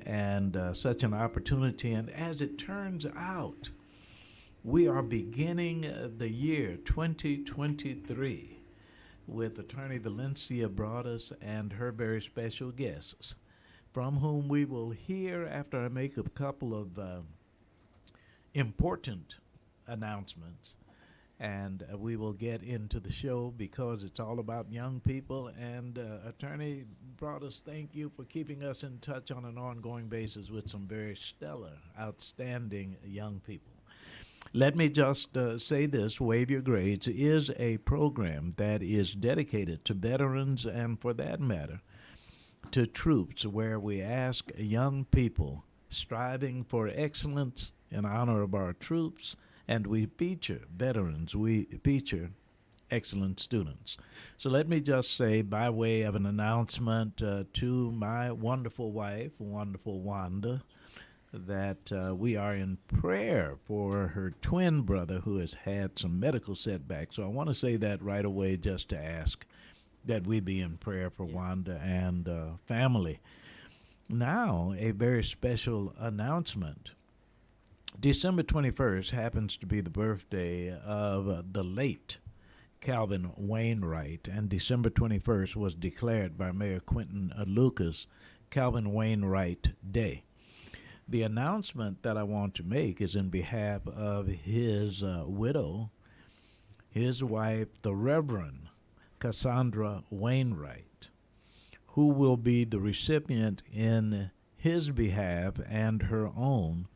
and such an opportunity. And as it turns out, we are beginning the year 2023 with Attorney Valencia Broadus and her very special guests, from whom we will hear after I make a couple of important announcements. And we will get into the show because it's all about young people. And Attorney Broadus, thank you for keeping us in touch on an ongoing basis with some very stellar, outstanding young people. Let me just say this: Waive Your Grades is a program that is dedicated to veterans and, for that matter, to troops, where we ask young people striving for excellence in honor of our troops, and we feature veterans, we feature excellent students. So let me just say, by way of an announcement to my wonderful wife, wonderful Wanda, that we are in prayer for her twin brother who has had some medical setbacks. So I want to say that right away, just to ask that we be in prayer for Wanda and family. Now, a very special announcement. December 21st happens to be the birthday of the late Calvin Wainwright, and December 21st was declared by Mayor Quentin Lucas Calvin Wainwright Day. The announcement that I want to make is in behalf of his widow, his wife, the Reverend Cassandra Wainwright, who will be the recipient in his behalf and her own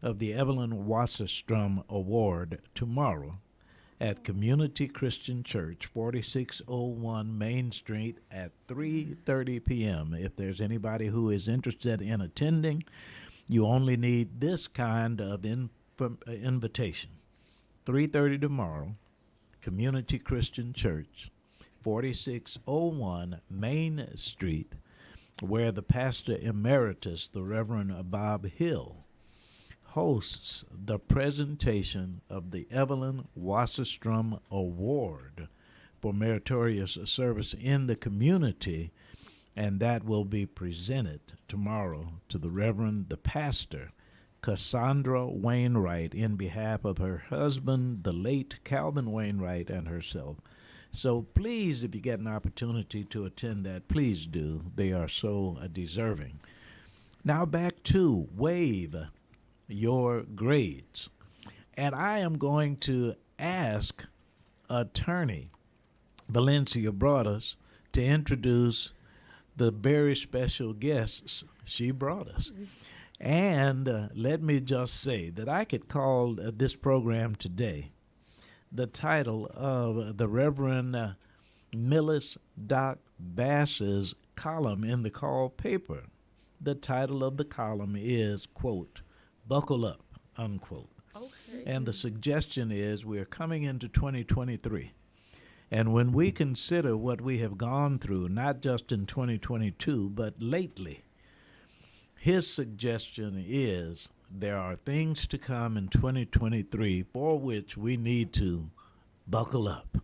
of the Evelyn Wasserstrom Award tomorrow at Community Christian Church, 4601 Main Street at 3:30 p.m. If there's anybody who is interested in attending, you only need this kind of invitation. 3:30 tomorrow, Community Christian Church, 4601 Main Street, where the pastor emeritus, the Reverend Bob Hill, hosts the presentation of the Evelyn Wasserstrom Award for meritorious service in the community, and that will be presented tomorrow to the Reverend, the pastor, Cassandra Wainwright, in behalf of her husband, the late Calvin Wainwright, and herself. So please, if you get an opportunity to attend that, please do. They are so deserving. Now back to Waive Your Grades. And I am going to ask Attorney Valencia Broadus to introduce the very special guests she brought us. And let me just say that I could call this program today the title of the Reverend Millis Doc Bass's column in the Call paper. The title of the column is, quote, "Buckle Up," unquote. Okay. And the suggestion is we're coming into 2023. And when we consider what we have gone through, not just in 2022, but lately, his suggestion is there are things to come in 2023 for which we need to buckle up.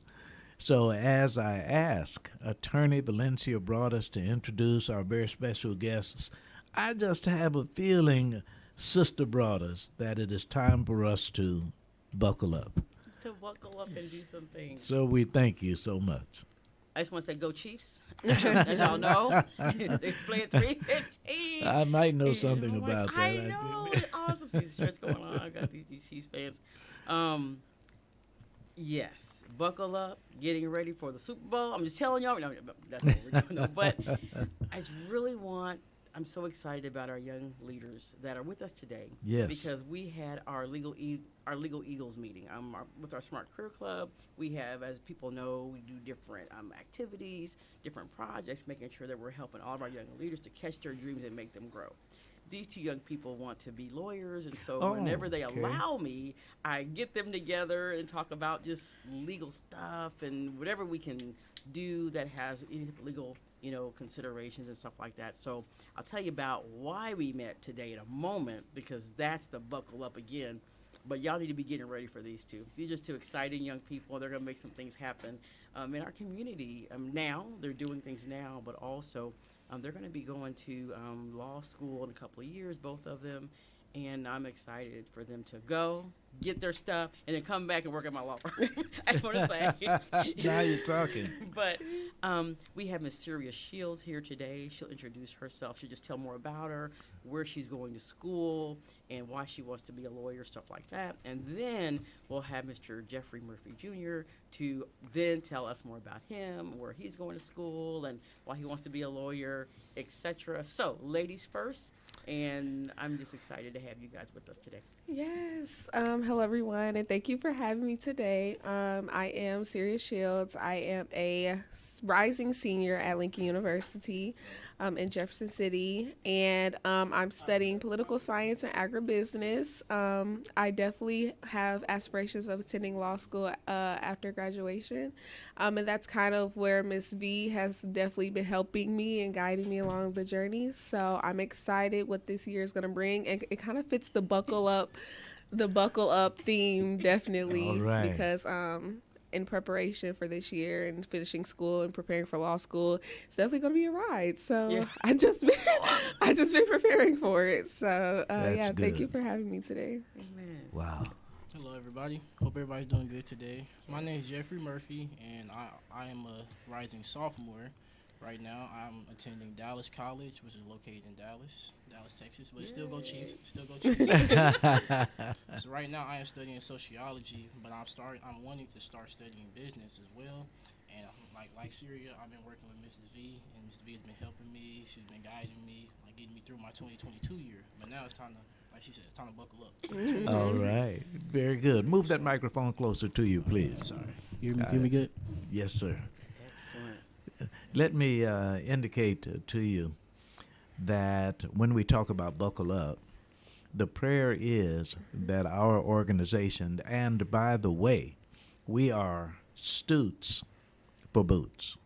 So as I ask Attorney Valencia Broadus to introduce our very special guests, I just have a feeling, Sister Broadus, that it is time for us to buckle up. To buckle up and do some things. So we thank you so much. I just want to say, go Chiefs. As y'all know, they play at 3:15. I might know something I'm like, about that. I know. It's awesome. See the shirts going on. I got these Chiefs fans. Yes, buckle up, getting ready for the Super Bowl. I'm just telling y'all. No, that's what we're doing. No, but I just really want. I'm so excited about our young leaders that are with us today. Yes. Because we had our legal Eagles meeting with our Smart Career Club. We have, as people know, we do different activities, different projects, making sure that we're helping all of our young leaders to catch their dreams and make them grow. These two young people want to be lawyers, and so whenever they allow me, I get them together and talk about just legal stuff and whatever we can do that has any legal considerations and stuff like that. So I'll tell you about why we met today in a moment, because that's the buckle up again. But y'all need to be getting ready for these two. These are just two exciting young people. They're going to make some things happen in our community. Now, they're doing things now, but also They're going to be going to law school in a couple of years, both of them. And I'm excited for them to go, get their stuff, and then come back and work at my law firm. I just want to say. Now you're talking. But we have Miss Syria Shields here today. She'll introduce herself. She'll just tell more about her, where she's going to school, and why she wants to be a lawyer, stuff like that. And then we'll have Mr. Jeffrey Murphy Jr. to then tell us more about him, where he's going to school, and why he wants to be a lawyer, etc. So, ladies first, and I'm just excited to have you guys with us today. Yes. Hello, everyone, and thank you for having me today. I am Syria Shields. I am a rising senior at Lincoln University in Jefferson City, and I'm studying political science and agribusiness. I definitely have aspirations of attending law school after graduation, and that's kind of where Miss V has definitely been helping me and guiding me along the journey. So I'm excited what this year is going to bring, and it kind of fits the buckle up theme definitely. All right. Because in preparation for this year and finishing school and preparing for law school, it's definitely going to be a ride. So Yeah. I just been preparing for it. So That's thank you good. for having me today. Amen. Wow. Hello, everybody. Hope everybody's doing good today. My name is Jeffrey Murphy, and I am a rising sophomore. Right now, I'm attending Dallas College, which is located in Dallas, Texas. But still go Chiefs. Still go Chiefs. So right now, I am studying sociology, but I'm wanting to start studying business as well. And like Syria, I've been working with Mrs. V, and Mrs. V has been helping me. She's been guiding me, getting me through my 2022 year. But now it's time to, like she said, it's time to buckle up. All right. Very good. Move that microphone closer to you, please. Sorry. You hear me good? Yes, sir. Excellent. Let me indicate to you that when we talk about buckle up, the prayer is that our organization, and by the way, we are Stutes for Boots.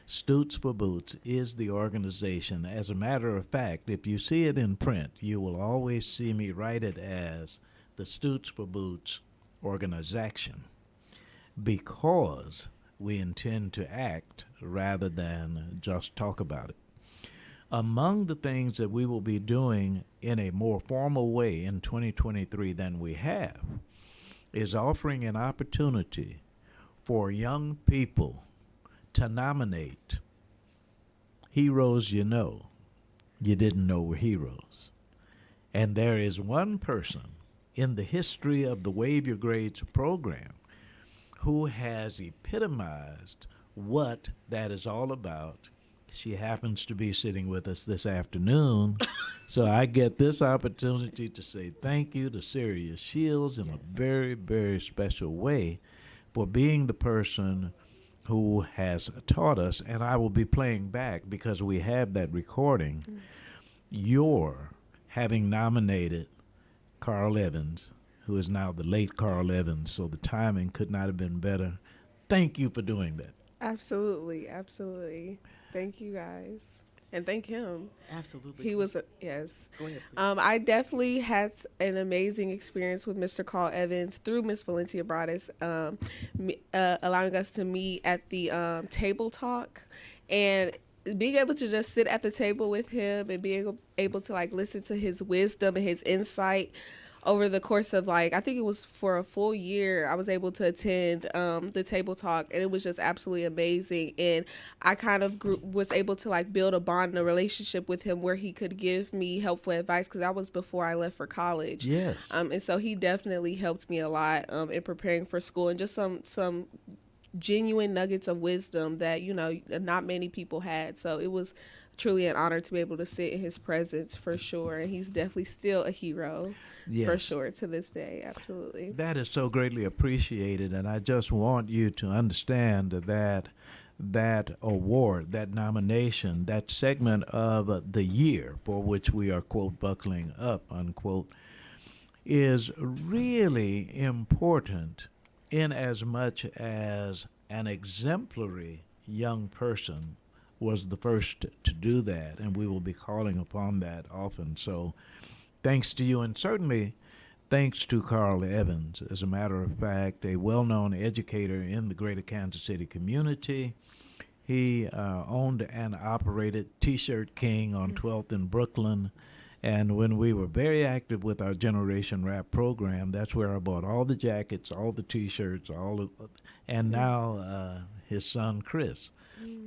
Stutes for Boots is the organization. As a matter of fact, if you see it in print, you will always see me write it as the Stutes for Boots organization, because we intend to act rather than just talk about it. Among the things that we will be doing in a more formal way in 2023 than we have is offering an opportunity for young people to nominate heroes you didn't know were heroes. And there is one person in the history of the Wave Your Grades program who has epitomized what that is all about. She happens to be sitting with us this afternoon, so I get this opportunity to say thank you to Syria Shields in a very, very special way for being the person who has taught us, and I will be playing back because we have that recording, your having nominated Carl Evans, who is now the late Carl Evans, so the timing could not have been better. Thank you for doing that. Absolutely. Thank you guys, and thank him. Absolutely. He was yes. Go ahead, please. I definitely had an amazing experience with Mr. Carl Evans through Miss Valencia Broadus, allowing us to meet at the table talk, and being able to just sit at the table with him and being able to listen to his wisdom and his insight over the course of I think it was for a full year. I was able to attend the table talk, and it was just absolutely amazing. And I kind of was able to build a bond and a relationship with him where he could give me helpful advice, because that was before I left for college. Yes. And so he definitely helped me a lot in preparing for school, and just some genuine nuggets of wisdom that not many people had. So it was truly an honor to be able to sit in his presence, for sure. And he's definitely still a hero, for sure, to this day. Absolutely. That is so greatly appreciated, and I just want you to understand that award, that nomination, that segment of the year for which we are, quote, buckling up, unquote, is really important in as much as an exemplary young person was the first to do that, and we will be calling upon that often. So thanks to you, and certainly thanks to Carl Evans. As a matter of fact, a well-known educator in the greater Kansas City community. He owned and operated T-Shirt King on 12th in Brooklyn. And when we were very active with our Generation Rap program, that's where I bought all the jackets, all the T-shirts, and now his son Chris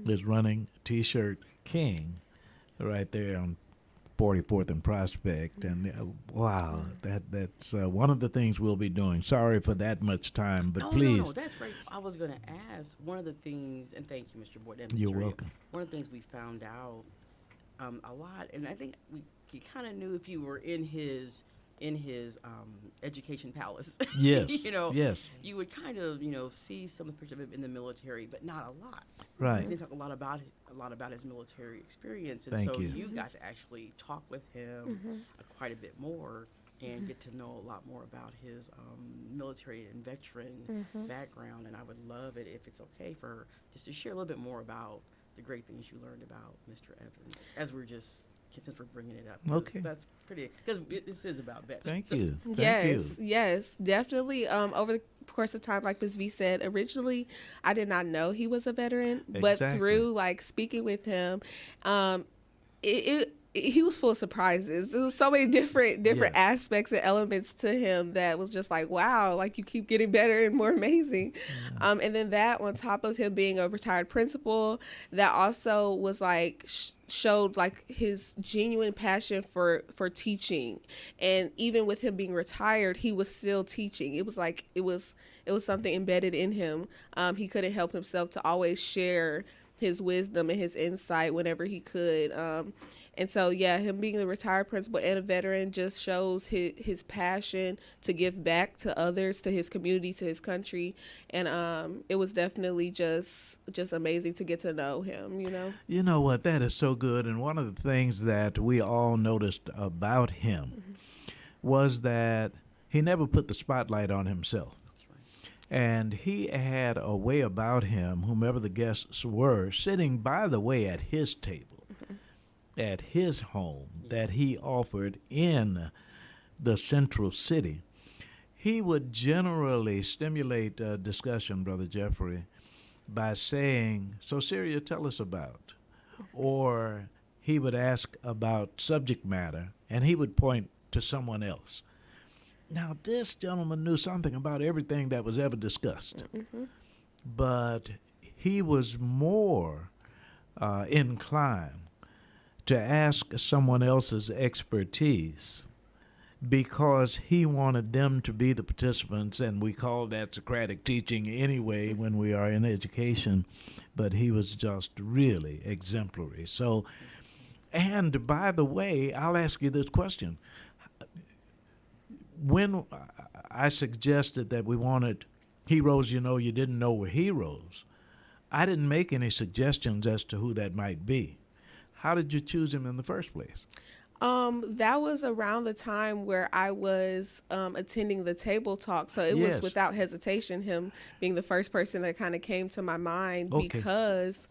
is running T-Shirt King right there on 44th and Prospect. And wow, that's one of the things we'll be doing. Sorry for that much time, but please. No, that's great. I was going to ask one of the things, and thank you, Mr. Boyd. and Mr. You're Ray. welcome. One of the things we found out a lot, and I think you kind of knew if you were in his education palace. Yes. Yes. You would kind of see some of the pictures of him in the military, but not a lot. Right. He didn't talk a lot about his military experience, and Thank so you. you got to actually talk with him quite a bit more and get to know a lot more about his military and veteran background. And I would love it if it's okay for just to share a little bit more about the great things you learned about Mr. Evans, as we're just since we're bringing it up. 'Cause Okay. that's pretty because this is about vets. Thank So- you. Thank Yes, you. yes, definitely. Over the course of time, like Ms. V said, originally I did not know he was a veteran, but Exactly. through like speaking with him, he was full of surprises. There was so many different Yes. aspects and elements to him that was just like, wow, like you keep getting better and more amazing. And then that on top of him being a retired principal, that also was like showed like his genuine passion for teaching. And even with him being retired, he was still teaching. It was like it was something embedded in him. He couldn't help himself to always share his wisdom and his insight whenever he could. And so, yeah, him being a retired principal and a veteran just shows his passion to give back to others, to his community, to his country. And it was definitely just amazing to get to know him, You know what? That is so good. And one of the things that we all noticed about him was that he never put the spotlight on himself. That's right. And he had a way about him, whomever the guests were, sitting, by the way, at his table, at his home that he offered in the central city. He would generally stimulate discussion, Brother Jeffrey, by saying, "So, Syria, tell us about." Or he would ask about subject matter, and he would point to someone else. Now, this gentleman knew something about everything that was ever discussed. But he was more inclined to ask someone else's expertise because he wanted them to be the participants, and we call that Socratic teaching anyway when we are in education, but he was just really exemplary. So, and by the way, I'll ask you this question. When I suggested that we wanted heroes you didn't know were heroes, I didn't make any suggestions as to who that might be. How did you choose him in the first place? That was around the time where I was attending the table talk. So it Yes. was without hesitation him being the first person that kind of came to my mind Okay. because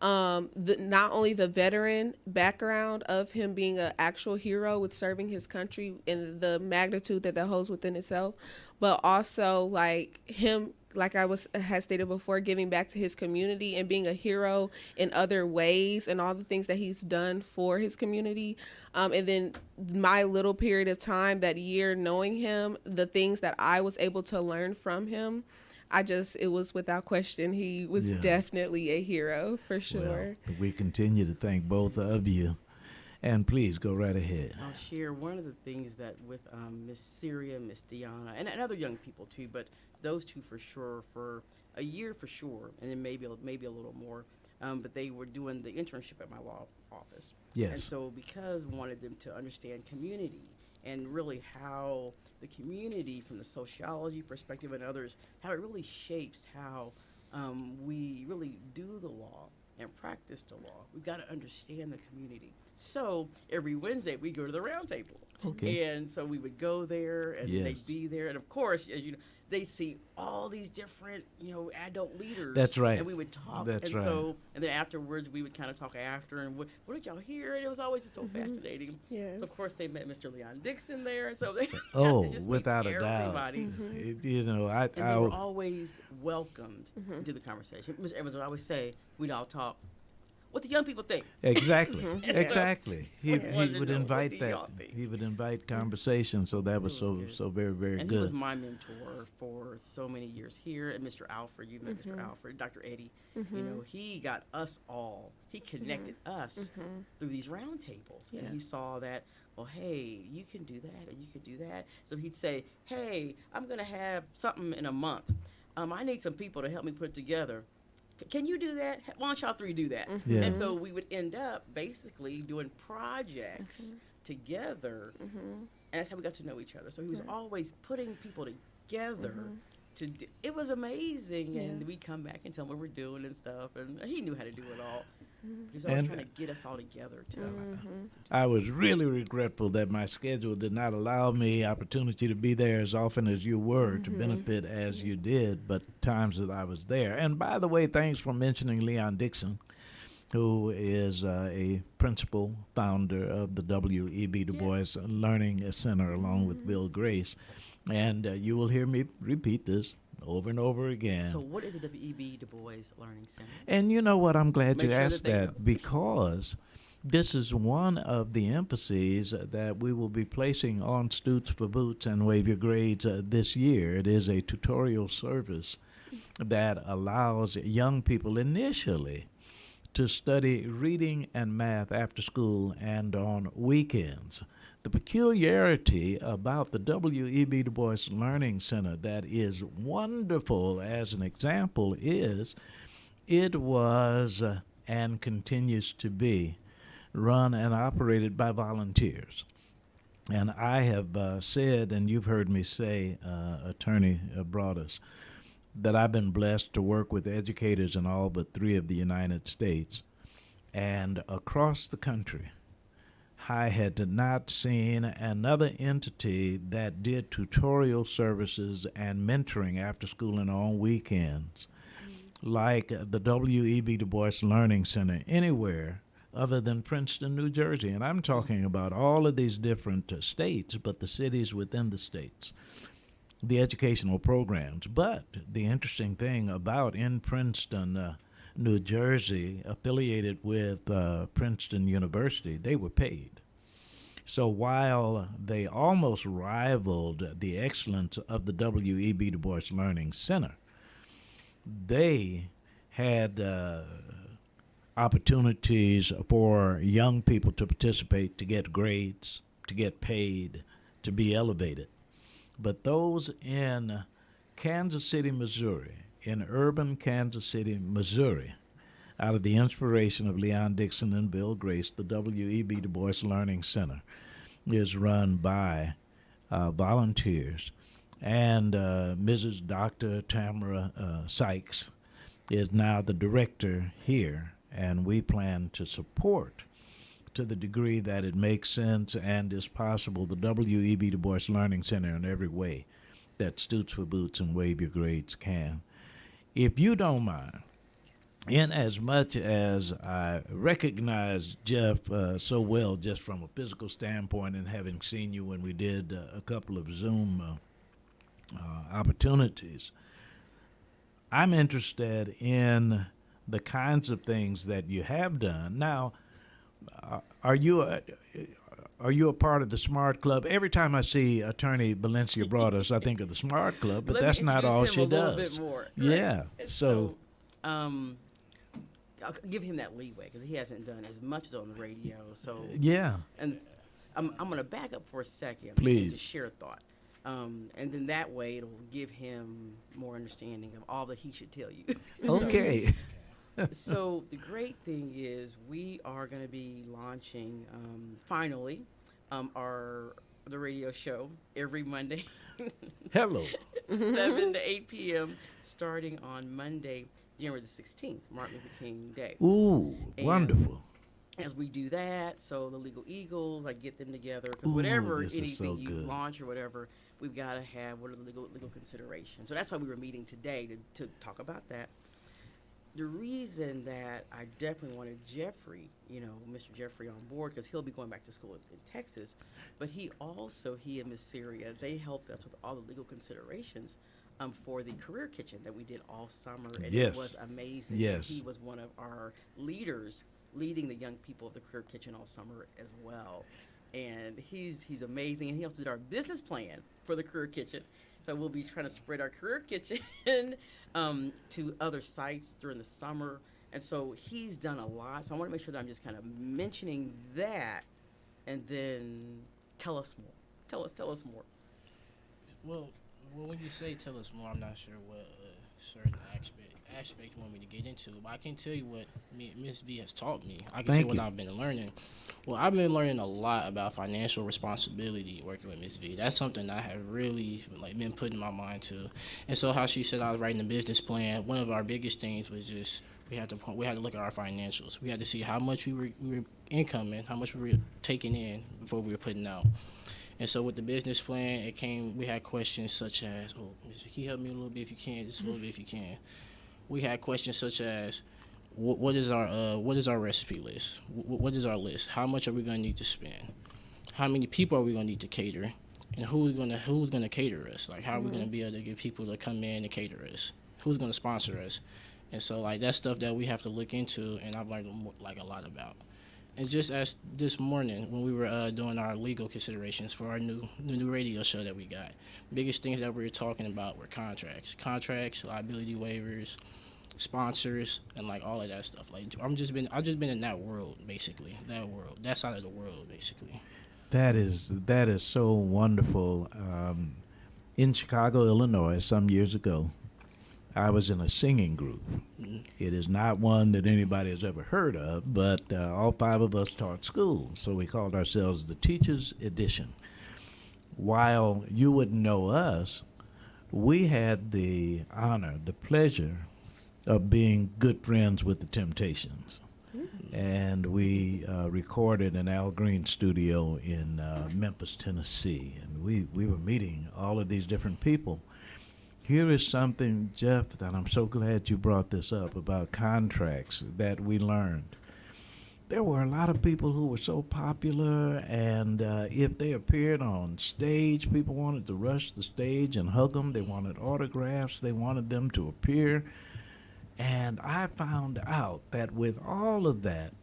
not only the veteran background of him being an actual hero with serving his country and the magnitude that holds within itself, but also like him, like I had stated before, giving back to his community and being a hero in other ways and all the things that he's done for his community. And then my little period of time that year knowing him, the things that I was able to learn from him, it was without question, he was Yeah. definitely a hero for sure. Well, we continue to thank both of you. And please go right ahead. I'll share one of the things that with Miss Syria, Miss Deanna, and other young people too, but those two for sure, for a year for sure, and then maybe a little more. But they were doing the internship at my law office. Yes. And so because we wanted them to understand community and really how the community from the sociology perspective and others, how it really shapes how we really do the law and practice the law. We've got to understand the community. So every Wednesday we go to the round table. Okay. And so we would go there and Yes. they'd be there. And of course, as you know, they see all these different, adult leaders. That's right. And we would talk. That's and right. so, and then afterwards, we would kind of talk after. And what did y'all hear? And it was always just so fascinating. Yes. So of course, they met Mr. Leon Dixon there. And so they got Oh, to just meet without a doubt. everybody. I And they were always welcomed into the conversation. Mr. Evans would always say, we'd all talk. What the young people think. Exactly, exactly. He wanted to would know, what invite do that. y'all think? He would invite conversation. So that was It was good. so very, very And good. he was my mentor for so many years here. And Mr. Alfred, you met Mr. Alfred, Dr. Eddie. He got us all. He connected us through these round tables. Yeah. And he saw that, well, hey, you can do that, and you can do that. So he'd say, hey, I'm going to have something in a month. I need some people to help me put it together. Can you do that? Why don't y'all three do that? Yeah. And so we would end up basically doing projects together, and that's how we got to know each other. So he was always putting people together. It was amazing, and we'd come back and tell him what we're doing and stuff, and he knew how to do it all. He was always And- trying to get us all together too. I was really regretful that my schedule did not allow me opportunity to be there as often as you were to benefit as you did, but times that I was there. And by the way, thanks for mentioning Leon Dixon, who is a principal founder of the W.E.B. Du Bois Learning Center along with Bill Grace. And you will hear me repeat this over and over again. So what is the W.E.B. Du Bois Learning Center? And you know what? I'm glad Make you sure asked that they that because this is one of the emphases that we will be placing on Stutes for Boots and Wave Your Grades this year. It is a tutorial service that allows young people initially to study reading and math after school and on weekends. The peculiarity about the W.E.B. Du Bois Learning Center that is wonderful as an example is it was and continues to be run and operated by volunteers. And I have said, and you've heard me say, Attorney Broadus, that I've been blessed to work with educators in all but 3 of the United States. And across the country, I had not seen another entity that did tutorial services and mentoring after school and on weekends like the W.E.B. Du Bois Learning Center anywhere other than Princeton, New Jersey. And I'm talking about all of these different states, but the cities within the states, the educational programs. But the interesting thing about in Princeton, New Jersey, affiliated with Princeton University, they were paid. So while they almost rivaled the excellence of the W.E.B. Du Bois Learning Center, they had opportunities for young people to participate, to get grades, to get paid, to be elevated. But those in Kansas City, Missouri, in urban Kansas City, Missouri, out of the inspiration of Leon Dixon and Bill Grace, the W.E.B. Du Bois Learning Center is run by volunteers. And Mrs. Dr. Tamara Sykes is now the director here, and we plan to support, to the degree that it makes sense and is possible, the W.E.B. Du Bois Learning Center in every way that Stutes for Boots and Wave Your Grades can. If you don't mind, in as much as I recognize Jeff so well just from a physical standpoint and having seen you when we did a couple of Zoom opportunities, I'm interested in the kinds of things that you have done. Now, are you a part of the Smart Club? Every time I see Attorney Valencia Broadus, I think of the Smart Club, but Let me that's not all introduce she him a does. little bit more. Yeah. And So I'll give him that leeway because he hasn't done as much as on the radio. So yeah. and I'm going to back up for a second. Please. And just share a thought. And then that way it'll give him more understanding of all that he should tell you. Okay. So the great thing is we are going to be launching finally the radio show every Monday, Hello. 7 to 8 p.m. starting on Monday, January the 16th, Martin Luther King Day. Ooh, And wonderful. as we do that, so the Legal Eagles, I get them together because Ooh, whatever this is anything so you good. launch or whatever, we've got to have what are the legal considerations. So that's why we were meeting today to talk about that. The reason that I definitely wanted Jeffrey, Mr. Jeffrey on board because he'll be going back to school in Texas, but he and Miss Syria, they helped us with all the legal considerations for the career kitchen that we did all summer, and Yes. it was amazing. Yes. He was one of our leaders leading the young people of the career kitchen all summer as well. And he's amazing, and he also did our business plan for the career kitchen. So we'll be trying to spread our career kitchen to other sites during the summer. And so he's done a lot. So I want to make sure that I'm just kind of mentioning that, and then tell us more. Tell us more. Well, when you say tell us more, I'm not sure what certain aspect you want me to get into, but I can tell you what Miss V has taught me. I can tell you what I've been learning. Well, I've been learning a lot about financial responsibility working with Miss V. That's something I have really been putting my mind to. And so how she said I was writing a business plan, one of our biggest things was just we had to look at our financials. We had to see how much we were incoming, how much we were taking in before we were putting out. And so with the business plan, we had questions such as, Miss V, can you help me a little bit if you can, just a little bit if you can. We had questions such as, what is our recipe list? What is our list? How much are we going to need to spend? How many people are we going to need to cater? And who's going to cater us? Like, how are we going to be able to get people to come in and cater us? Who's going to sponsor us? And so, that's stuff that we have to look into, and I've learned a lot about. And just as this morning when we were doing our legal considerations for our new radio show that we got, biggest things that we were talking about were contracts, liability waivers, sponsors, and all of that stuff. I've just been in that world basically, that side of the world basically. That is so wonderful. In Chicago, Illinois, some years ago, I was in a singing group. Mm-hmm. It is not one that anybody has ever heard of, but all five of us taught school, so we called ourselves the Teachers Edition. While you wouldn't know us, we had the honor, the pleasure of being good friends with the Temptations. And we recorded in Al Green studio in Memphis, Tennessee. And we were meeting all of these different people. Here is something, Jeff, that I'm so glad you brought this up about contracts that we learned. There were a lot of people who were so popular, and if they appeared on stage, people wanted to rush the stage and hug them. They wanted autographs. They wanted them to appear. And I found out that with all of that,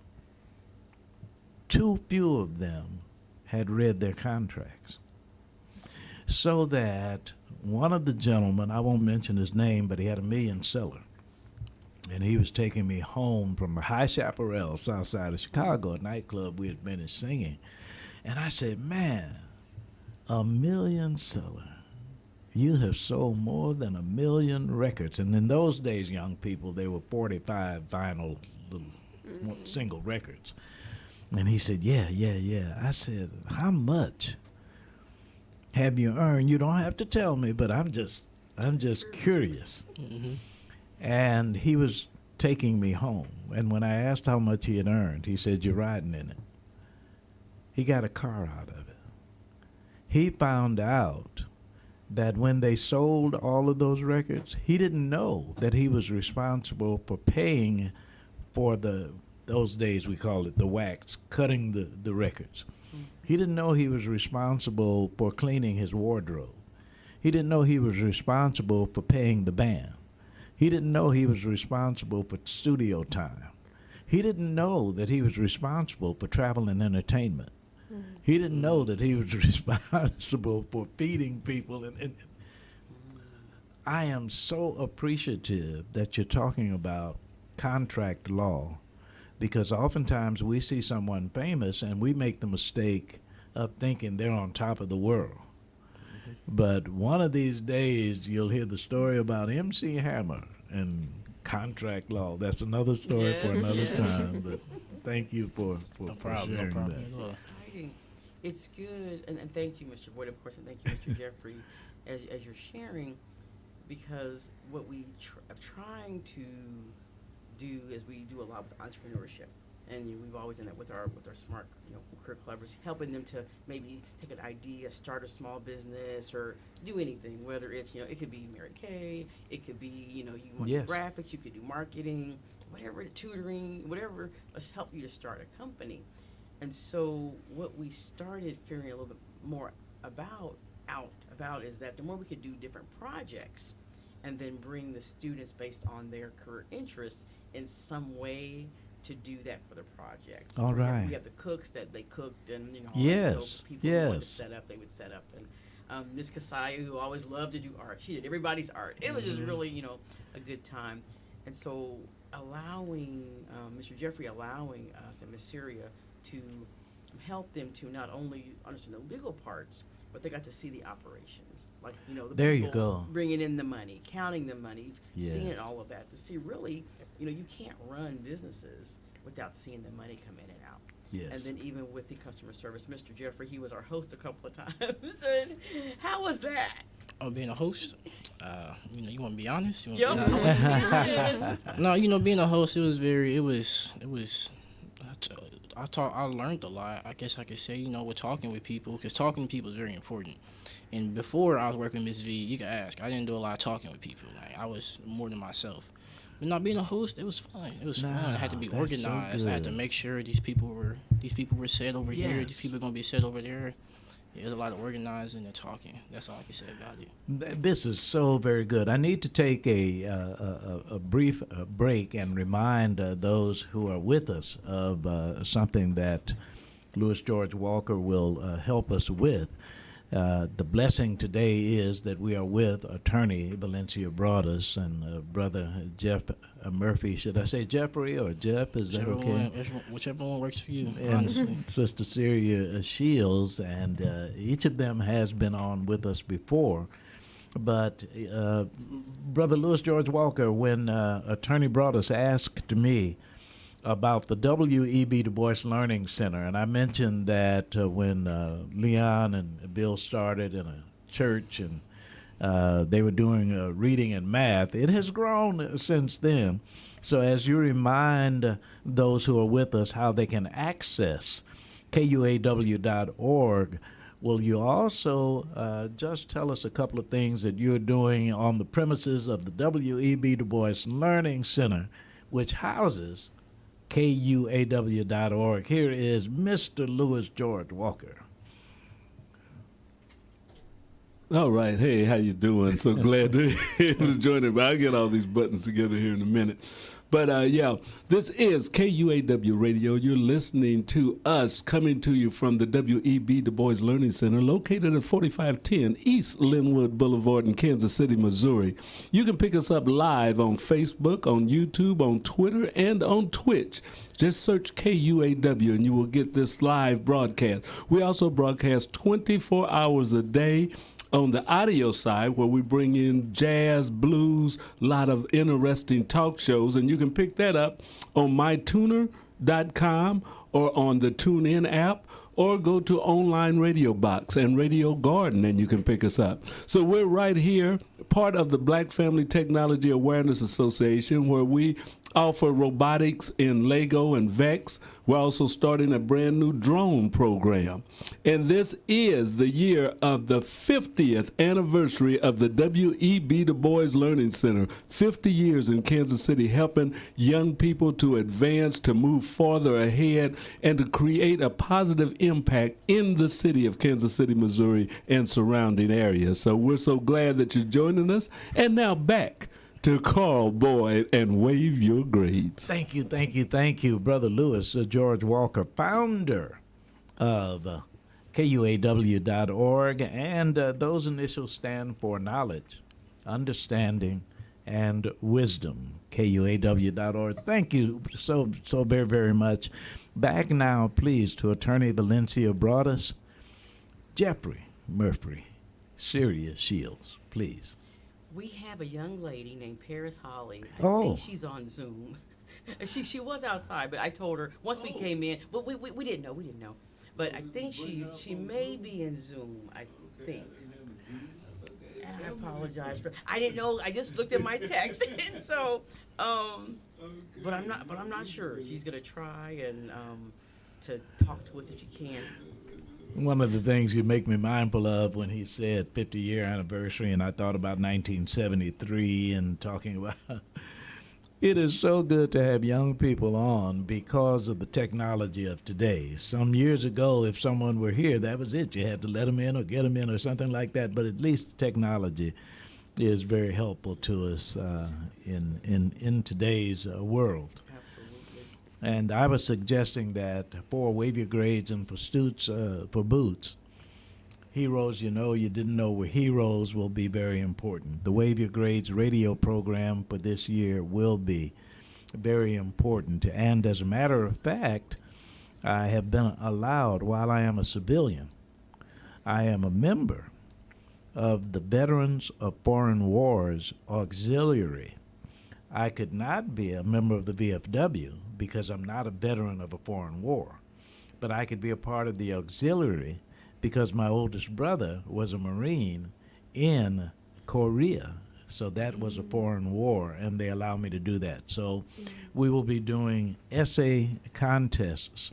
too few of them had read their contracts. So that one of the gentlemen, I won't mention his name, but he had $1 million seller. And he was taking me home from the High Chaparral, south side of Chicago, a nightclub we had finished singing. And I said, man, $1 million seller. You have sold more than 1 million records. And in those days, young people, they were 45 vinyl little single records. And he said, yeah. I said, how much have you earned? You don't have to tell me, but I'm just curious. Mm-hmm. And he was taking me home. And when I asked how much he had earned, he said, you're riding in it. He got a car out of it. He found out that when they sold all of those records, he didn't know that he was responsible for paying for those days we called it the wax, cutting the records. He didn't know he was responsible for cleaning his wardrobe. He didn't know he was responsible for paying the band. He didn't know he was responsible for studio time. He didn't know that he was responsible for travel and entertainment. He didn't know that he was responsible for feeding people. And I am so appreciative that you're talking about contract law, because oftentimes we see someone famous and we make the mistake of thinking they're on top of the world. But one of these days you'll hear the story about MC Hammer and contract law. That's another story for another time. But thank you for sharing that. It's exciting. It's good, and thank you, Mr. Boyd, of course, and thank you, Mr. Jeffrey, as you're sharing, because what we are trying to do is we do a lot with entrepreneurship. And we've always done that with our smart career clubbers, helping them to maybe take an idea, start a small business, or do anything. Whether it's it could be Mary Kay, it could be you want to Yes. do graphics, you could do marketing, whatever, tutoring, whatever. Let's help you to start a company. And so what we started figuring a little bit more about is that the more we could do different projects and then bring the students based on their career interests in some way to do that for the project. All For example, right. we have the cooks that they cooked and Yes, so people who wanted to yes. set up, they would set up. And Miss Kasaya, who always loved to do art, she did everybody's art. It was just really a good time. And so allowing Mr. Jeffrey allowing us and Miss Syria to help them to not only understand the legal parts, but they got to see the operations, like the There you people go. bringing in the money, counting the money, Yes. seeing all of that, to see really, you can't run businesses without seeing the money come in and out. Yes. And then even with the customer service, Mr. Jeffrey, he was our host a couple of times. And how was that? Oh, being a host, you want to be honest? You Yep. wanna be honest? No, being a host, I learned a lot. I guess I could say, with talking with people, because talking to people is very important. And before I was working with Miss V, you could ask, I didn't do a lot of talking with people. Like, I was more than myself. But not being a host, it was fun. It was fun. I had to be that's so organized. I had to good. make sure these people were set over here. Yes. These people are gonna be set over there. There's a lot of organizing and talking. That's all I can say about it. This is so very good. I need to take a brief break and remind those who are with us of something that Louis George Walker will help us with. The blessing today is that we are with attorney Valencia Broadus and brother Jeff Murphy. Should I say Jeffrey or Jeff? Is that okay? Whichever one works for you, And honestly. Sister Syria Shields, and each of them has been on with us before. But Brother Louis George Walker, when Attorney Broadus asked me about the W.E.B. Du Bois Learning Center, and I mentioned that when Leon and Bill started in a church and they were doing reading and math, it has grown since then. So as you remind those who are with us how they can access KUAW.org, will you also just tell us a couple of things that you're doing on the premises of the W.E.B. Du Bois Learning Center, which houses KUAW.org. Here is Mr. Louis George Walker. All right. Hey, how you doing? So glad to be able to join it. I'll get all these buttons together here in a minute. But yeah, this is KUAW Radio. You're listening to us coming to you from the W.E.B. Du Bois Learning Center located at 4510 East Linwood Boulevard in Kansas City, Missouri. You can pick us up live on Facebook, on YouTube, on Twitter, and on Twitch. Just search KUAW and you will get this live broadcast. We also broadcast 24 hours a day on the audio side, where we bring in jazz, blues, a lot of interesting talk shows, and you can pick that up on mytuner.com or on the TuneIn app, or go to Online Radio Box and Radio Garden, and you can pick us up. So we're right here, part of the Black Family Technology Awareness Association, where we offer robotics in Lego and Vex. We're also starting a brand new drone program. And this is the year of the 50th anniversary of the W.E.B. Du Bois Learning Center. 50 years in Kansas City, helping young people to advance, to move farther ahead, and to create a positive impact in the city of Kansas City, Missouri, and surrounding areas. So we're so glad that you're joining us. And now back to Carl Boyd and Wave Your Grades. Thank you, Brother Louis George Walker, founder of KUAW.org, and those initials stand for knowledge, understanding, and wisdom. KUAW.org. Thank you so very, very much. Back now, please, to Attorney Valencia Broadus, Jeffrey Murphy, Syria Shields, please. We have a young lady named Paris Holly. I Oh. think she's on Zoom. She was outside, but I told her once we came in. But we didn't know. But I think she may be in Zoom. I think. And I apologize for. I didn't know. I just looked at my text, and so but I'm not sure. She's gonna try and to talk to us if she can. One of the things you make me mindful of when he said 50-year anniversary, and I thought about 1973 and talking about it is so good to have young people on because of the technology of today. Some years ago, if someone were here, that was it. You had to let them in or get them in or something like that. But at least technology is very helpful to us in today's world. Absolutely. And I was suggesting that for Wave Your Grades and for for Boots, heroes you didn't know were heroes will be very important. The Wave Your Grades radio program for this year will be very important. And as a matter of fact, I have been allowed, while I am a civilian, I am a member of the Veterans of Foreign Wars Auxiliary. I could not be a member of the VFW because I'm not a veteran of a foreign war, but I could be a part of the auxiliary because my oldest brother was a Marine in Korea. So that was a foreign war, and they allow me to do that. So we will be doing essay contests,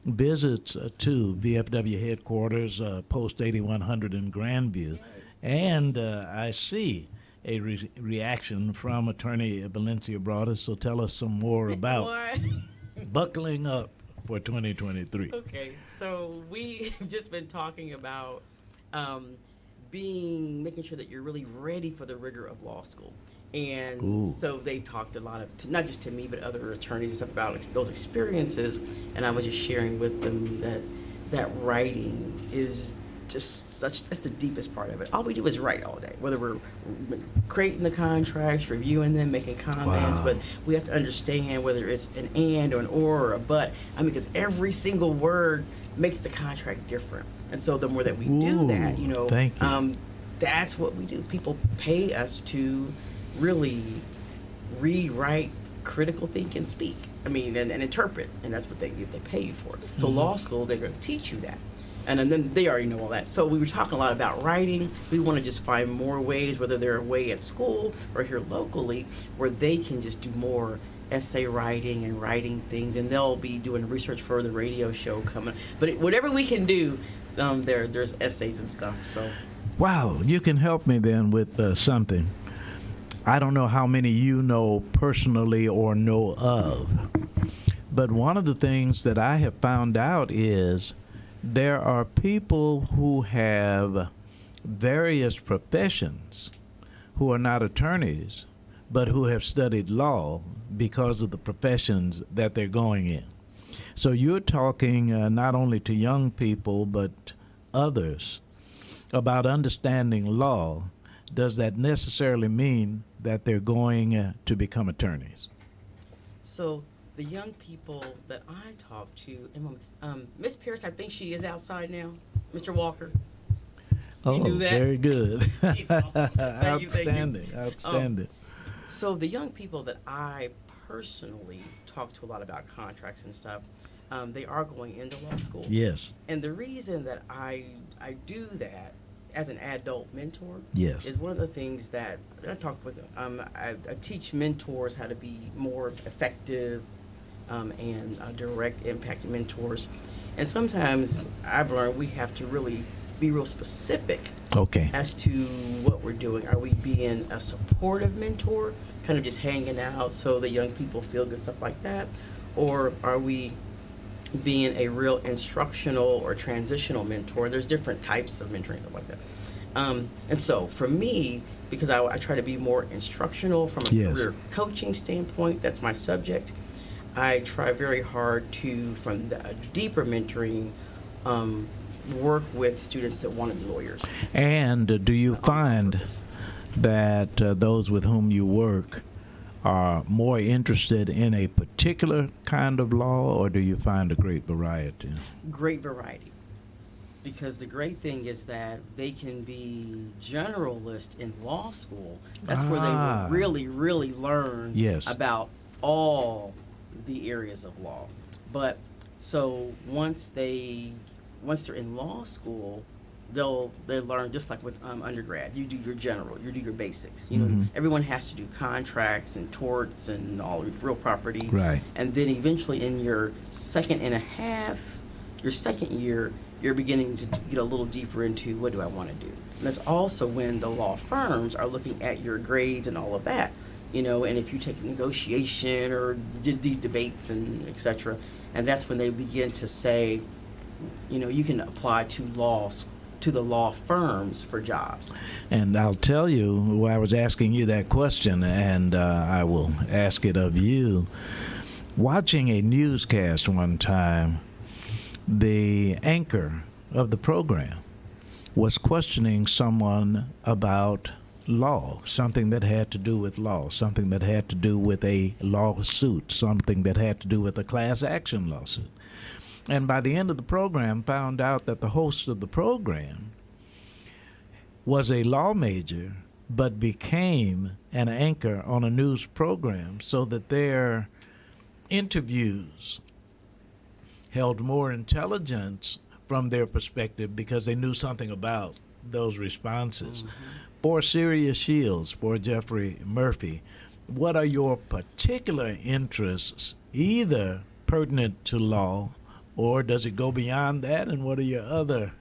visits to VFW headquarters, Post 8100 in Grandview, and I see a reaction from Attorney Valencia Broadus. So tell us some more about What? buckling up for 2023. Okay, so we've just been talking about making sure that you're really ready for the rigor of law school. And Ooh. so they talked a lot not just to me, but other attorneys and stuff about those experiences. And I was just sharing with them that writing is that's the deepest part of it. All we do is write all day, whether we're creating the contracts, reviewing them, making comments. Wow. But we have to understand whether it's an and or an or a but. I mean, because every single word makes the contract different. And so the more that we do that, thank you. that's what we do. People pay us to really rewrite, critical think, and speak. I mean, and interpret, and that's what they pay you for. So law school, they're going to teach you that. And then they already know all that. So we were talking a lot about writing. We want to just find more ways, whether they're away at school or here locally, where they can just do more essay writing and writing things, and they'll be doing research for the radio show coming. But whatever we can do, there's essays and stuff. So, Wow, you can help me then with something. I don't know how many you know personally or know of, but one of the things that I have found out is there are people who have various professions who are not attorneys, but who have studied law because of the professions that they're going in. So you're talking not only to young people, but others about understanding law. Does that necessarily mean that they're going to become attorneys? so the young people that I talk to, Miss Pierce, I think she is outside now. Mr. Walker. Oh, knew that? very good. He's awesome. Thank you. Outstanding, outstanding. So the young people that I personally talk to a lot about contracts and stuff, they are going into law school. Yes, And the reason that I do that as an adult mentor yes. is one of the things that I talk with. I teach mentors how to be more effective and direct impact mentors. And sometimes I've learned we have to really be real specific Okay. as to what we're doing. Are we being a supportive mentor, kind of just hanging out so the young people feel good, stuff like that? Or are we being a real instructional or transitional mentor? There's different types of mentoring, stuff like that. And so for me, because I try to be more instructional from a Yes. career coaching standpoint, that's my subject. I try very hard to, from the deeper mentoring, work with students that want to be lawyers. And do you find that those with whom you work are more interested in a particular kind of law, or do you find a great variety? Great variety. Because the great thing is that they can be generalist in law school. That's where they Ah. will really, really learn Yes. about all the areas of law. But so once they're in law school, they learn just like with undergrad. You do your general, you do your basics. You know, everyone has to do contracts and torts and all real property. Right. And then eventually in your second and a half, your second year, you're beginning to get a little deeper into what do I want to do. And that's also when the law firms are looking at your grades and all of that. You know, and if you take negotiation or did these debates and et cetera, and that's when they begin to say, you know, you can apply to the law firms for jobs. And I'll tell you, I was asking you that question, and I will ask it of you. Watching a newscast one time, the anchor of the program was questioning someone about law, something that had to do with law, something that had to do with a lawsuit, something that had to do with a class action lawsuit. And by the end of the program, found out that the host of the program was a law major, but became an anchor on a news program so that their interviews held more intelligence from their perspective because they knew something about those responses. For Syria Shields, for Jeffrey Murphy, what are your particular interests, either pertinent to law or does it go beyond that? And what are your other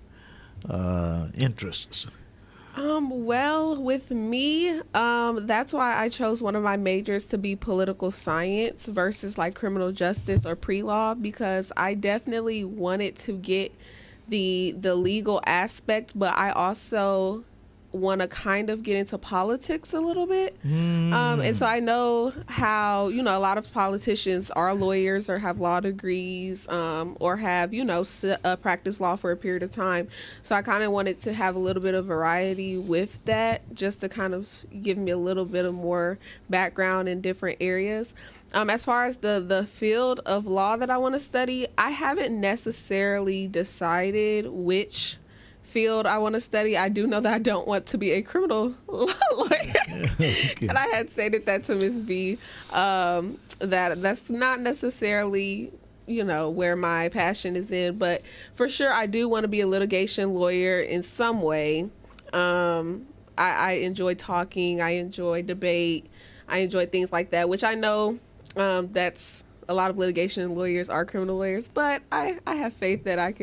interests? Well, with me, that's why I chose one of my majors to be political science versus like criminal justice or pre-law, because I definitely wanted to get the legal aspect, but I also want to kind of get into politics a little bit. And so I know how, you know, a lot of politicians are lawyers or have law degrees, or have, you know, practiced law for a period of time. So I kind of wanted to have a little bit of variety with that, just to kind of give me a little bit of more background in different areas. As far as the field of law that I want to study, I haven't necessarily decided which field I want to study. I do know that I don't want to be a criminal lawyer. And I had stated that to Ms. B, that's not necessarily, you know, where my passion is in, but for sure I do want to be a litigation lawyer in some way. I enjoy talking, I enjoy debate, I enjoy things like that, which I know that's a lot of litigation lawyers are criminal lawyers, but I have faith that I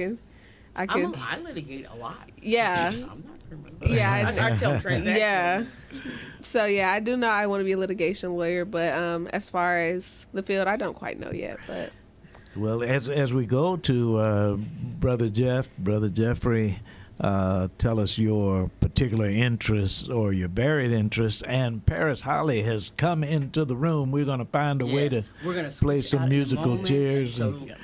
litigate a lot. Yeah. I'm not criminal. Yeah, I tell transactions. Yeah. So yeah, I do know I want to be a litigation lawyer, but as far as the field, I don't quite know yet. But well, as we go to Brother Jeffrey, tell us your particular interests or your buried interests. And Paris Holly has come into the room. We're going to find a way to We're gonna play switch some out in a musical moment. chairs. So, and,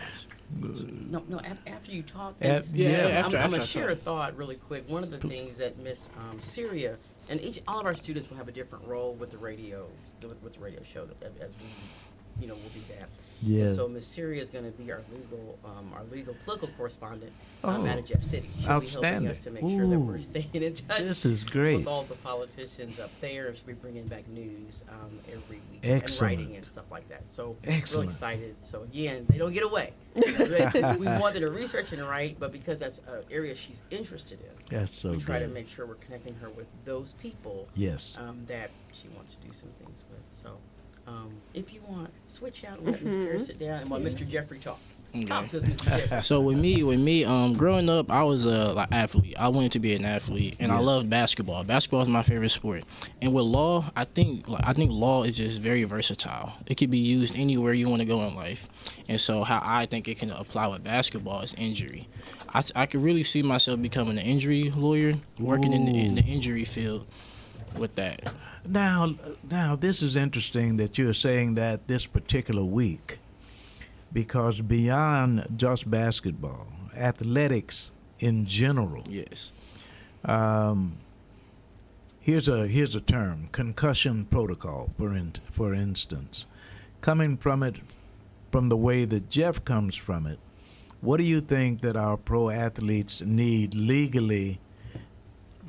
no, after you talk. yeah, I'm after going I to share a talk. thought really quick. One of the things that Miss Syria, and all of our students will have a different role with the radio, with the radio show as we, you know, we'll do that. yeah. And so Miss Syria is going to be our legal political correspondent Oh, out of Jeff City. She'll outstanding. be helping us to make sure that we're Ooh, staying in touch this is great. with all the politicians up there. She'll be bringing back news every week Excellent. and writing and stuff like that. So Excellent. really excited. So again, they don't get away. We want them to research and write, but because that's an area she's interested in, That's so we try good. to make sure we're connecting her with those people Yes. that she wants to do some things with. So if you want, switch out and let Ms. Paris sit down and while Mr. Jeffrey talks. Talk to us, Mr. Jeffrey. So with me, growing up, I was a athlete. I wanted to be an athlete, and I loved basketball. Basketball is my favorite sport. And with law, I think law is just very versatile. It can be used anywhere you want to go in life. And so how I think it can apply with basketball is injury. I could really see myself becoming an injury lawyer, working in the injury field with that. Now, this is interesting that you're saying that this particular week, because beyond just basketball, athletics in general. Yes. Here's a term: concussion protocol, for instance. Coming from the way that Jeff comes from it, what do you think that our pro athletes need legally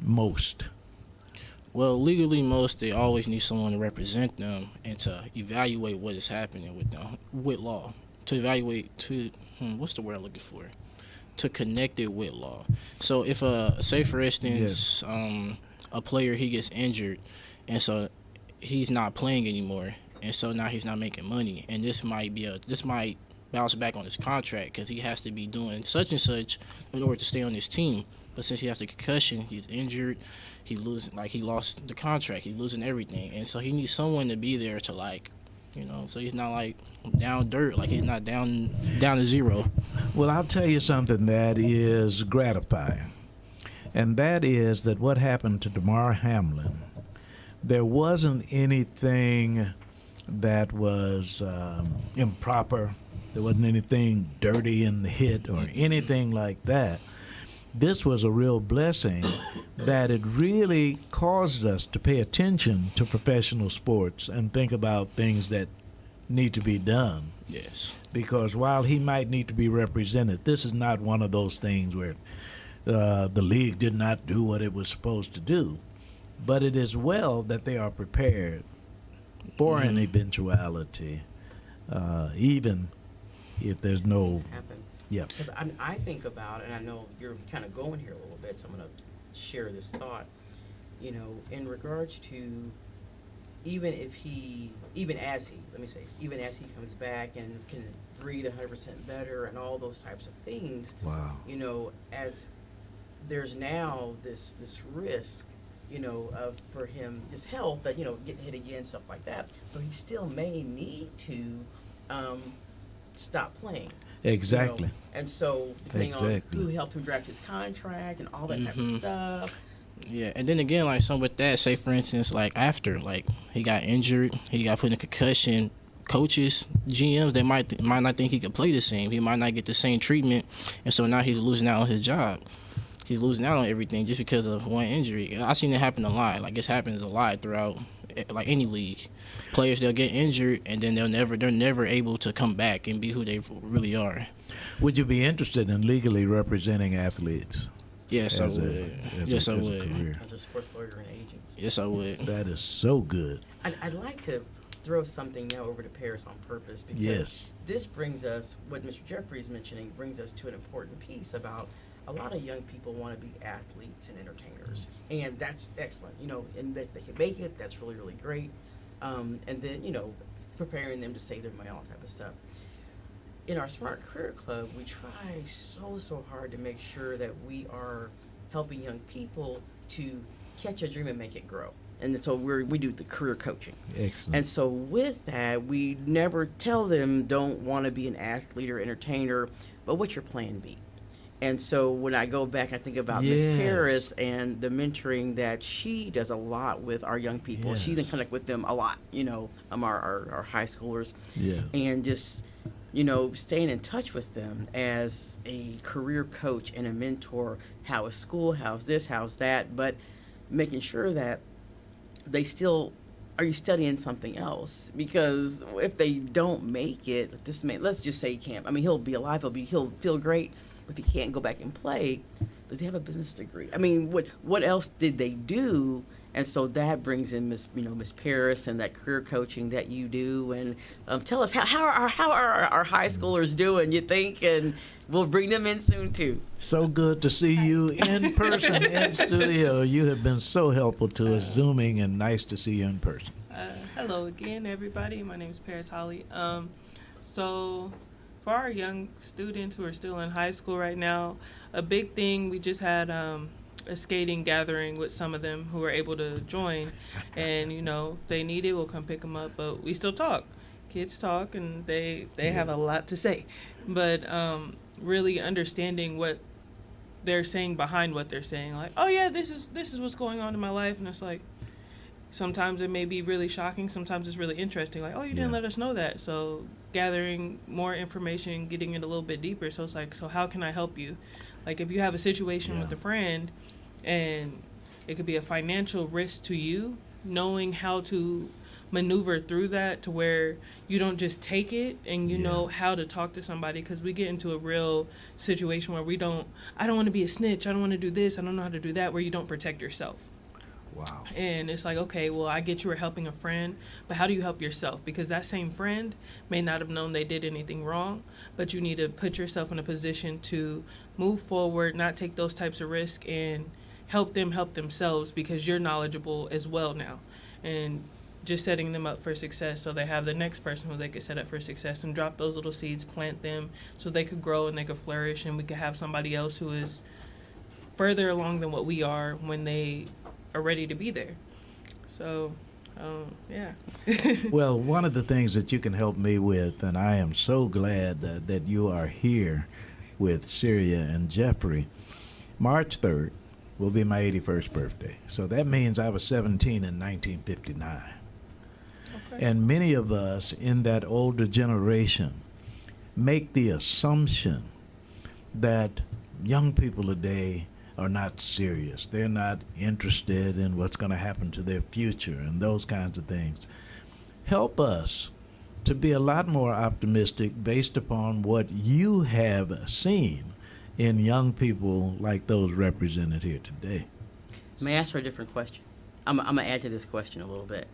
most? Well, legally, most they always need someone to represent them and to evaluate what is happening with them with law. To evaluate, what's the word I'm looking for? to connect it with law. So if say for instance, a player, he gets injured, and so he's not playing anymore, and so now he's not making money, and this might bounce back on his contract because he has to be doing such and such in order to stay on this team. But since he has the concussion, he's injured, he lost the contract, he's losing everything, and so he needs someone to be there to so he's not like down dirt, like he's not down to zero. Well, I'll tell you something that is gratifying, and that is that what happened to DeMar Hamlin, there wasn't anything that was improper. There wasn't anything dirty in the hit or anything like that. This was a real blessing that it really caused us to pay attention to professional sports and think about things that need to be done. Yes. Because while he might need to be represented, this is not one of those things where the league did not do what it was supposed to do. But it is well that they are prepared for an eventuality, even if there's no. Happen. Yeah. Because I think about, and I know you're kind of going here a little bit, so I'm going to share this thought. In regards to even as he comes back and can breathe 100% better and all those types of things. Wow. As there's now this risk, for him, his health, that getting hit again, stuff like that. So he still may need to stop playing. Exactly. And so depending on who helped him draft his contract and all that type of stuff. Yeah, and then again, with that, say for instance, after he got injured, he got put in a concussion. Coaches, GMs, they might not think he could play the same. He might not get the same treatment, and so now he's losing out on his job. He's losing out on everything just because of one injury. I've seen it happen a lot. This happens a lot throughout, any league. Players, they'll get injured, and then they're never able to come back and be who they really are. Would you be interested in legally representing athletes? Yes, I would. Yes, I would. As a sports lawyer and agents. Yes, I would. That is so good. I'd like to throw something now over to Paris on purpose, because this brings us, what Mr. Jeffrey is mentioning, brings us to an important piece about a lot of young people want to be athletes and entertainers, and that's excellent, and that they can make it, that's really, really great. And then, preparing them to save their money, all that type of stuff. In our Smart Career Club, we try so hard to make sure that we are helping young people to catch a dream and make it grow. And so we do the career coaching. Excellent. And so with that, we never tell them don't want to be an athlete or entertainer, but what's your plan B? And so when I go back, I think about Miss Paris and the mentoring that she does a lot with our young people. She's in contact with them a lot, our high schoolers. Yeah. And just, staying in touch with them as a career coach and a mentor. How is school? How's this? How's that? But making sure that they still, are you studying something else? Because if they don't make it, let's just say he can't. He'll be alive. He'll feel great. If he can't go back and play, does he have a business degree? What else did they do? And so that brings in Miss Paris and that career coaching that you do. And tell us how are our high schoolers doing? You think, and we'll bring them in soon too. So good to see you in person in studio. You have been so helpful to us, Zooming, and nice to see you in person. Hello again, everybody. My name is Paris Holly. So for our young students who are still in high school right now, a big thing, we just had a skating gathering with some of them who were able to join. And, if they need it, we'll come pick them up. But we still talk. Kids talk, and they have a lot to say. But really understanding what they're saying behind what they're saying. Like, oh, yeah, this is what's going on in my life. And it's like, sometimes it may be really shocking. Sometimes it's really interesting. Like, oh, you didn't let us know that. So gathering more information, getting it a little bit deeper. So it's like, so how can I help you? Like, if you have a situation with a friend and it could be a financial risk to you, knowing how to maneuver through that to where you don't just take it and you know how to talk to somebody, because we get into a real situation where I don't want to be a snitch, I don't want to do this, I don't know how to do that, where you don't protect yourself. Wow. And it's like, okay, well, I get you were helping a friend, but how do you help yourself? Because that same friend may not have known they did anything wrong, but you need to put yourself in a position to move forward, not take those types of risks, and help them help themselves because you're knowledgeable as well now. And just setting them up for success so they have the next person who they could set up for success and drop those little seeds, plant them so they could grow and they could flourish, and we could have somebody else who is further along than what we are when they are ready to be there. So, yeah. Well, one of the things that you can help me with, and I am so glad that you are here with Syria and Jeffrey, March 3rd will be my 81st birthday. So that means I was 17 in 1959. Okay. And many of us in that older generation make the assumption that young people today are not serious. They're not interested in what's going to happen to their future and those kinds of things. Help us to be a lot more optimistic based upon what you have seen in young people like those represented here today. May I ask her a different question? I'm going to add to this question a little bit.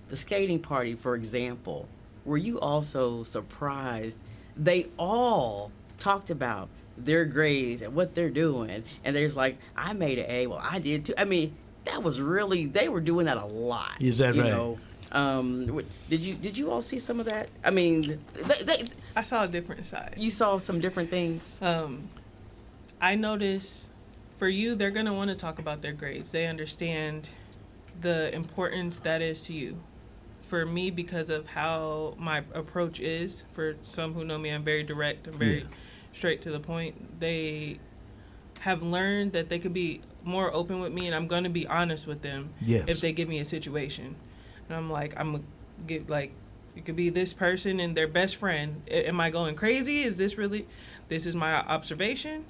The skating party, for example, were you also surprised? They all talked about their grades and what they're doing, and there's like, I made an A, well, I did too. I mean, that was really, they were doing that a lot. Is that you right? know. Did you all see some of that? I mean, I saw a different side. you saw some different things. I notice for you, they're going to want to talk about their grades. They understand the importance that is to you. For me, because of how my approach is, for some who know me, I'm very direct. I'm very straight to the point. They have learned that they could be more open with me, and I'm going to be honest with them if they give me a situation. And I'm like, I'm going to get, like, it could be this person and their best friend. Am I going crazy? Is this really, this is my observation?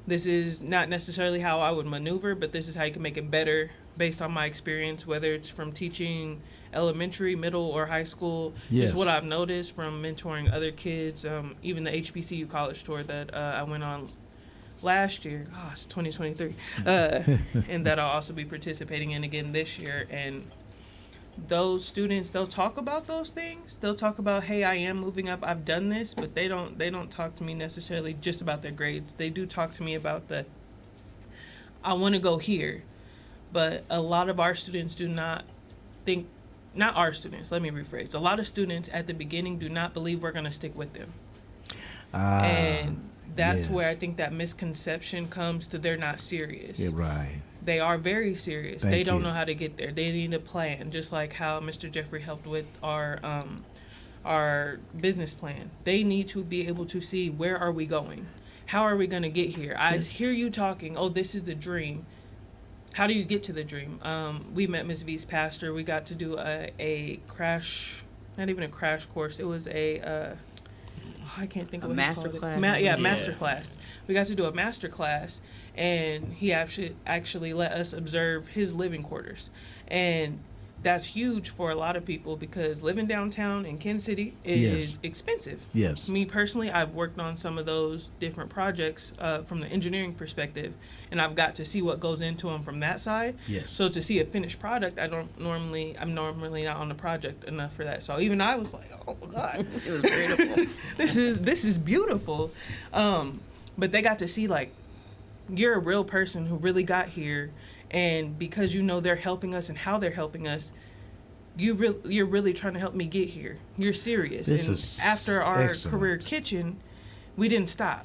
This is not necessarily how I would maneuver, but this is how you can make it better based on my experience, whether it's from teaching elementary, middle, or high school. Yes. Is what I've noticed from mentoring other kids, even the HBCU college tour that I went on last year. Oh, it's 2023. And that I'll also be participating in again this year. And those students, they'll talk about those things. They'll talk about, hey, I am moving up. I've done this, but they don't talk to me necessarily just about their grades. They do talk to me about I want to go here. But a lot of our students do not think, not our students, let me rephrase. A lot of students at the beginning do not believe we're going to stick with them. And that's where I think that misconception comes to, they're not serious. Yeah, right. They are very serious. Thank they don't you. know how to get there. They need a plan, just like how Mr. Jeffrey helped with our business plan. They need to be able to see, where are we going? How are we going to get here? I hear you talking, oh, this is the dream. How do you get to the dream? We met Ms. V's pastor. We got to do a crash, not even a crash course. It was I can't think of what master he called class? it. Master class. We got to do a master class, and he actually let us observe his living quarters. And that's huge for a lot of people, because living downtown in Kansas City is expensive. Yes. Me personally, I've worked on some of those different projects from the engineering perspective, and I've got to see what goes into them from that side. Yes. So to see a finished product, I'm normally not on the project enough for that. So even I was like, oh my God, It was beautiful. this is beautiful. But they got to see, like, you're a real person who really got here. And because they're helping us and how they're helping us, you're really trying to help me get here. You're serious. This and is after our excellent. career kitchen, we didn't stop,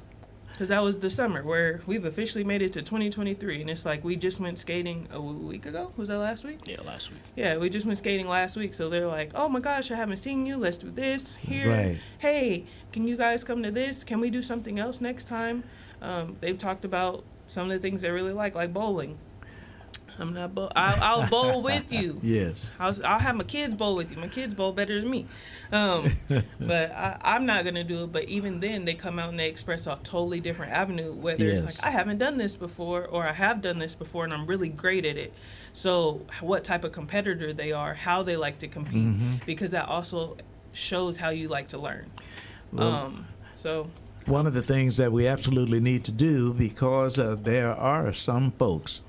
because that was the summer where we've officially made it to 2023, and it's like we just went skating a week ago. Was that last week? Yeah, last week. Yeah, we just went skating last week. So they're like, oh my gosh, I haven't seen you. Let's do this here. Right. Hey, can you guys come to this? Can we do something else next time? They've talked about some of the things they really like bowling. I'm not I'll bowl with you. Yes. I'll have my kids bowl with you. My kids bowl better than me. But I'm not going to do it. But even then, they come out and they express a totally different avenue, whether it's like, I haven't done this before, or I have done this before and I'm really great at it. So what type of competitor they are, how they like to compete, because that also shows how you like to learn. Well, So one of the things that we absolutely need to do, because there are some folks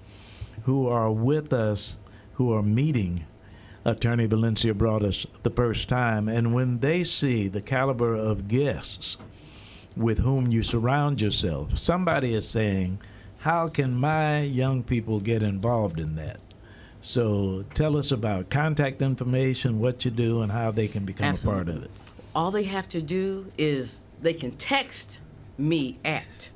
who are with us who are meeting Attorney Valencia brought us the first time, and when they see the caliber of guests with whom you surround yourself, somebody is saying, how can my young people get involved in that? So tell us about contact information, what you do, and how they can become a part of it. All they have to do is they can text me at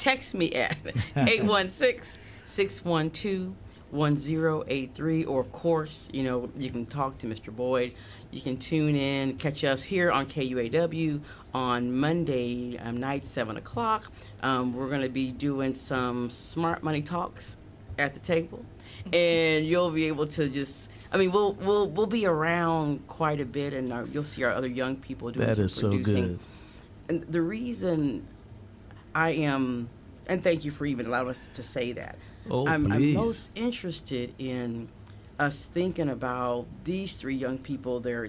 816-612-1083, or of course, you can talk to Mr. Boyd. You can tune in, catch us here on KUAW on Monday night, 7 o'clock. We're going to be doing some smart money talks at the table, and you'll be able to we'll be around quite a bit, and you'll see our other young people doing That some is so producing. good. And the reason I am, and thank you for even allowing us to say that. Oh, I'm please. most interested in us thinking about these three young people. They're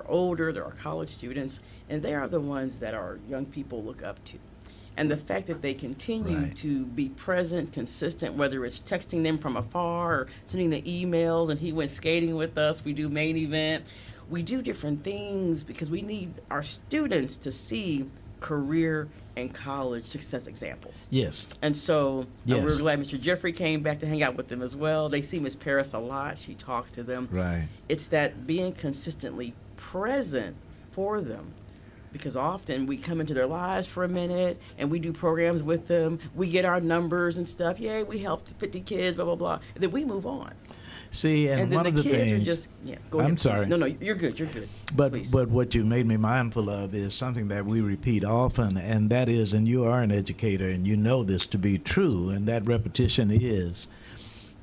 older, they're our college students, and they are the ones that our young people look up to. And the fact that they continue Right. to be present, consistent, whether it's texting them from afar or sending the emails, and he went skating with us, we do main event, we do different things because we need our students to see career and college success examples. Yes. And so Yes. we're glad Mr. Jeffrey came back to hang out with them as well. They see Miss Paris a lot. She talks to them. Right. It's that being consistently present for them, because often we come into their lives for a minute and we do programs with them. We get our numbers and stuff. Yay, we helped 50 kids, blah, blah, blah. And then we move on. See, and then one the of the kids things, are just, go ahead. I'm please. sorry. No, you're good. You're good. but Please. what you made me mindful of is something that we repeat often, and that is, and you are an educator, and you know this to be true, and that repetition is,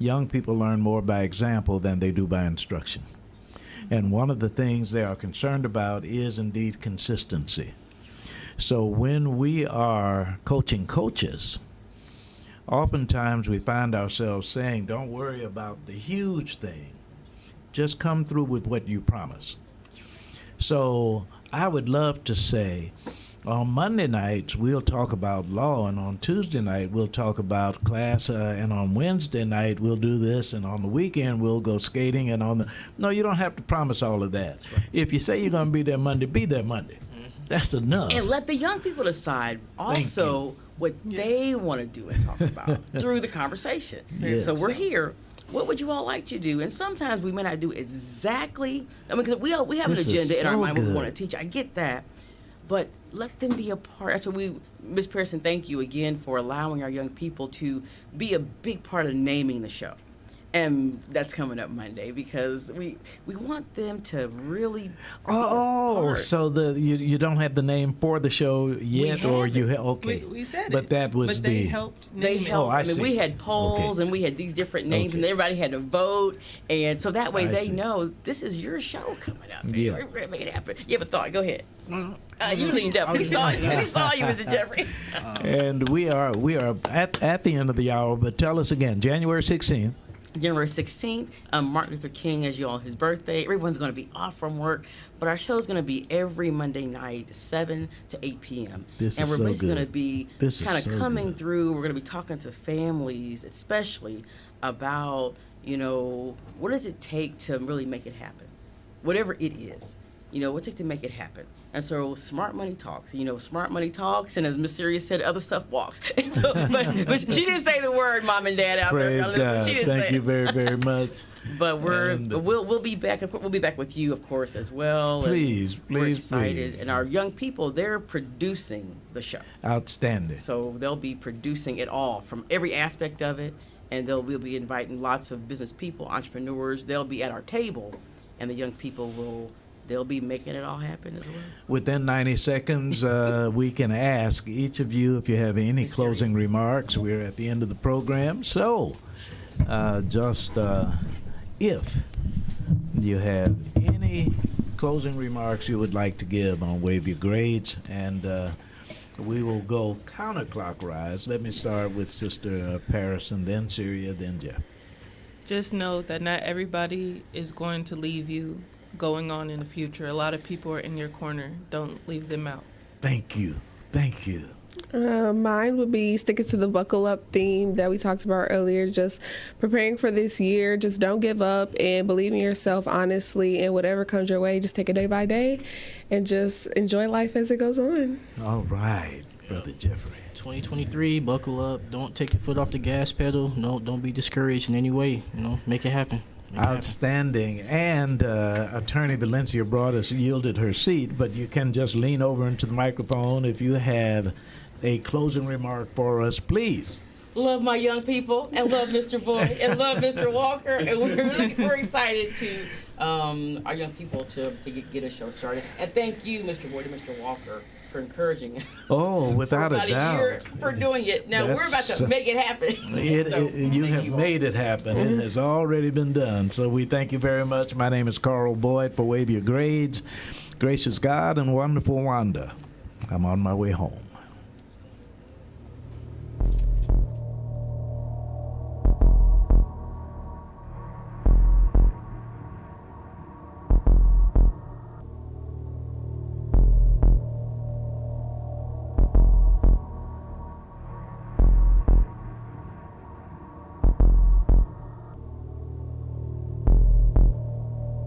young people learn more by example than they do by instruction. And one of the things they are concerned about is indeed consistency. So when we are coaching coaches, oftentimes we find ourselves saying, don't worry about the huge thing. Just come through with what you promise. So I would love to say, on Monday nights, we'll talk about law, and on Tuesday night, we'll talk about class, and on Wednesday night, we'll do this, and on the weekend, we'll go skating, and no, you don't have to promise all of that. Right. If you say you're going to be there Monday, be there Monday. That's enough. And let the young people decide also what they want to do and talk about through the conversation. Yes. So we're here. What would you all like to do? And sometimes we may not do exactly. Because we have an This is agenda in our so mind what we good. want to teach. I get that, but let them be a part. That's what Ms. Pearson. Thank you again for allowing our young people to be a big part of naming the show. And that's coming up Monday because we want them to really be a Oh, part. so you don't have the name for the show yet, or have you it. okay? We said But it. that was but they the- helped They name it. helped. I I mean, see. we had polls Okay. and we had these different names, and Okay. everybody had to vote, and so that way I they see. know this is your show coming up. Yeah. We're gonna make it happen. You have a thought? Go ahead. No, You leaned up. We saw you. We saw you, Mr. Jeffrey. And we are at the end of the hour. But tell us again, January 16th. January 16th, Martin Luther King, as you all, his birthday. Everyone's going to be off from work, but our show is going to be every Monday night, 7 to 8 p.m. This and is we're so basically good. going to be This is kind of so coming good. through. We're going to be talking to families, especially about, what does it take to really make it happen? Whatever it is, what's it take to make it happen? And so smart money talks, smart money talks, and as Miss Sirius said, other stuff walks. And so, but she didn't say the word mom and dad out there. Praise Now, listen, God. she didn't Thank say you it. very, very much. But And- we'll be back. We'll be back with you, of course, as well. And Please, we're please, excited. please. And our young people, they're producing the show, Outstanding. so they'll be producing it all from every aspect of it. And we'll be inviting lots of business people, entrepreneurs. They'll be at our table, and the young people they'll be making it all happen as well. Within 90 seconds, we can ask each of you if you have any Yes, sir. closing remarks. We're at the end of the program. So, if you have any closing remarks you would like to give on Wave Your Grades, and we will go counterclockwise. Let me start with Sister Paris, and then Syria, then Jeff. Just know that not everybody is going to leave you going on in the future. A lot of people are in your corner. Don't leave them out. Thank you. Thank you. Mine would be sticking to the buckle up theme that we talked about earlier, just preparing for this year. Just don't give up and believe in yourself, honestly, and whatever comes your way, just take it day by day and just enjoy life as it goes on. All right, Brother Jeffrey. 2023, buckle up. Don't take your foot off the gas pedal. No, don't be discouraged in any way. Make it happen. Make it happen. Outstanding. And Attorney Valencia brought us, yielded her seat, but you can just lean over into the microphone if you have a closing remark for us, please. Love my young people and love Mr. Boyd and love Mr. Walker, and we're excited to our young people to get a show started. And thank you, Mr. Boyd and Mr. Walker, for encouraging us. Oh, without for a about doubt. A year for doing it. Now we're about to make it happen. You have made it happen. It has already been done. So we thank you very much. My name is Carl Boyd for Wave Your Grades. Gracious God and wonderful Wanda. I'm on my way home.